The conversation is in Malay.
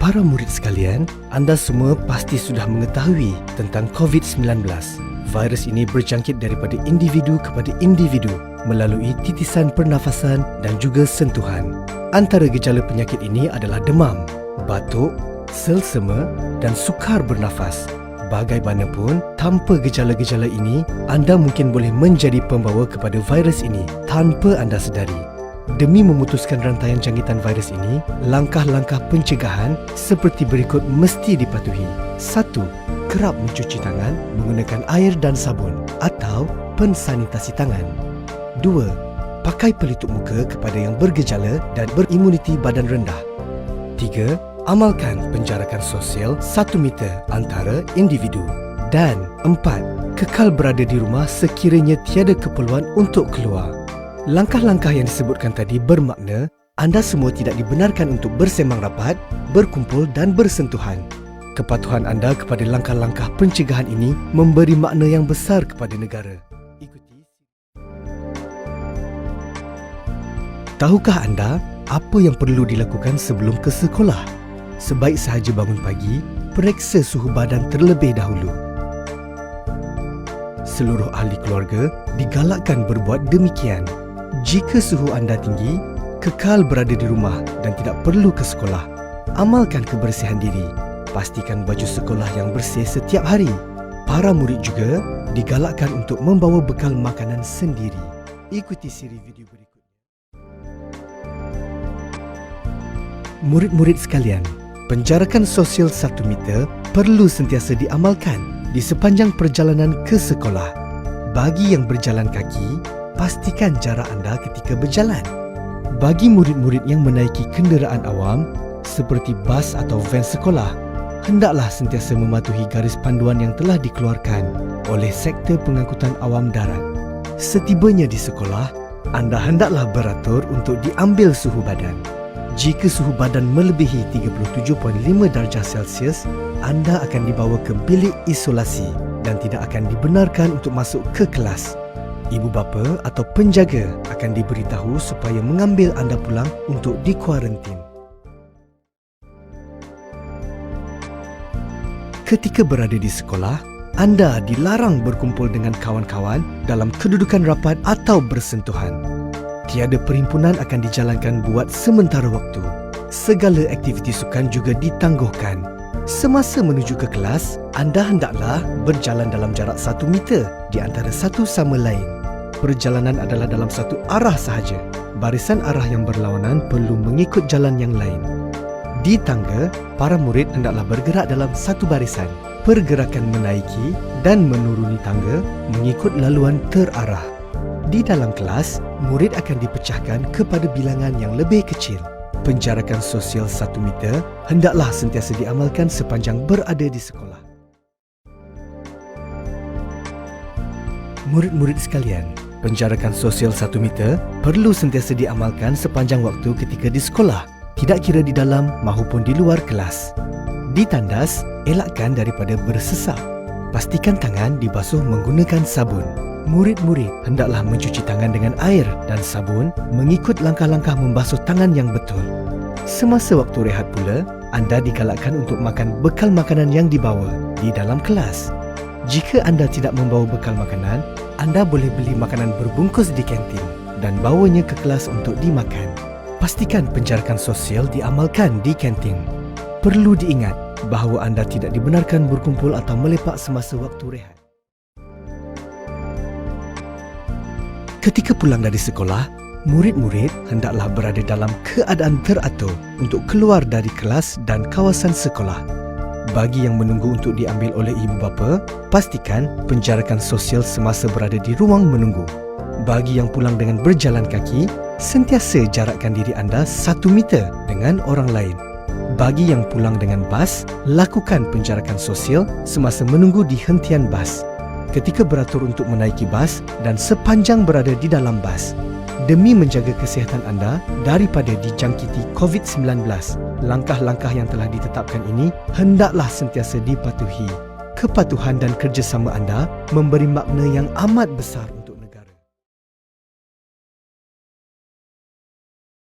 Para murid sekalian, anda semua pasti sudah mengetahui tentang COVID-19. Virus ini berjangkit daripada individu kepada individu melalui titisan pernafasan dan juga sentuhan. Antara gejala penyakit ini adalah demam, batuk, selsema dan sukar bernafas. Bagaimanapun, tanpa gejala-gejala ini, anda mungkin boleh menjadi pembawa kepada virus ini tanpa anda sedari. Demi memutuskan rantaian jangkitan virus ini, langkah-langkah pencegahan seperti berikut mesti dipatuhi. 1. Kerap mencuci tangan menggunakan air dan sabun atau pensanitasi tangan. 2. Pakai pelitup muka kepada yang bergejala dan berimuniti badan rendah. 3. Amalkan penjarakan sosial 1 meter antara individu. Dan 4. Kekal berada di rumah sekiranya tiada keperluan untuk keluar. Langkah-langkah yang disebutkan tadi bermakna anda semua tidak dibenarkan untuk bersembang rapat, berkumpul dan bersentuhan. Kepatuhan anda kepada langkah-langkah pencegahan ini memberi makna yang besar kepada negara. Tahukah anda apa yang perlu dilakukan sebelum ke sekolah? Sebaik sahaja bangun pagi, periksa suhu badan terlebih dahulu. Seluruh ahli keluarga digalakkan berbuat demikian. Jika suhu anda tinggi, kekal berada di rumah dan tidak perlu ke sekolah. Amalkan kebersihan diri. Pastikan baju sekolah yang bersih setiap hari. Para murid juga digalakkan untuk membawa bekal makanan sendiri. Ikuti siri video berikut. Murid-murid sekalian, penjarakan sosial 1 meter perlu sentiasa diamalkan di sepanjang perjalanan ke sekolah. Bagi yang berjalan kaki, pastikan jarak anda ketika berjalan. Bagi murid-murid yang menaiki kenderaan awam seperti bas atau van sekolah, hendaklah sentiasa mematuhi garis panduan yang telah dikeluarkan oleh sektor pengangkutan awam darat. Setibanya di sekolah, anda hendaklah beratur untuk diambil suhu badan. Jika suhu badan melebihi 37.5 darjah Celsius, anda akan dibawa ke bilik isolasi dan tidak akan dibenarkan untuk masuk ke kelas. Ibu bapa atau penjaga akan diberitahu supaya mengambil anda pulang untuk dikuarantin. Ketika berada di sekolah, anda dilarang berkumpul dengan kawan-kawan dalam kedudukan rapat atau bersentuhan. Tiada perhimpunan akan dijalankan buat sementara waktu. Segala aktiviti sukan juga ditangguhkan. Semasa menuju ke kelas, anda hendaklah berjalan dalam jarak 1 meter di antara satu sama lain. Perjalanan adalah dalam satu arah sahaja. Barisan arah yang berlawanan perlu mengikut jalan yang lain. Di tangga, para murid hendaklah bergerak dalam satu barisan. Pergerakan menaiki dan menuruni tangga mengikut laluan terarah. Di dalam kelas, murid akan dipecahkan kepada bilangan yang lebih kecil. Penjarakan sosial 1 meter hendaklah sentiasa diamalkan sepanjang berada di sekolah. Murid-murid sekalian, penjarakan sosial 1 meter perlu sentiasa diamalkan sepanjang waktu ketika di sekolah, tidak kira di dalam maupun di luar kelas. Di tandas, elakkan daripada bersesap. Pastikan tangan dibasuh menggunakan sabun. Murid-murid hendaklah mencuci tangan dengan air dan sabun mengikut langkah-langkah membasuh tangan yang betul. Semasa waktu rehat pula, anda digalakkan untuk makan bekal makanan yang dibawa di dalam kelas. Jika anda tidak membawa bekal makanan, anda boleh beli makanan berbungkus di kantin dan bawanya ke kelas untuk dimakan. Pastikan penjarakan sosial diamalkan di kantin. Perlu diingat bahawa anda tidak dibenarkan berkumpul atau melepak semasa waktu rehat. Ketika pulang dari sekolah, murid-murid hendaklah berada dalam keadaan teratur untuk keluar dari kelas dan kawasan sekolah. Bagi yang menunggu untuk diambil oleh ibu bapa, pastikan penjarakan sosial semasa berada di ruang menunggu. Bagi yang pulang dengan berjalan kaki, sentiasa jarakkan diri anda 1 meter dengan orang lain. Bagi yang pulang dengan bas, lakukan penjarakan sosial semasa menunggu di hentian bas. Ketika beratur untuk menaiki bas dan sepanjang berada di dalam bas. Demi menjaga kesihatan anda daripada dijangkiti COVID-19, langkah-langkah yang telah ditetapkan ini hendaklah sentiasa dipatuhi. Kepatuhan dan kerjasama anda memberi makna yang amat besar.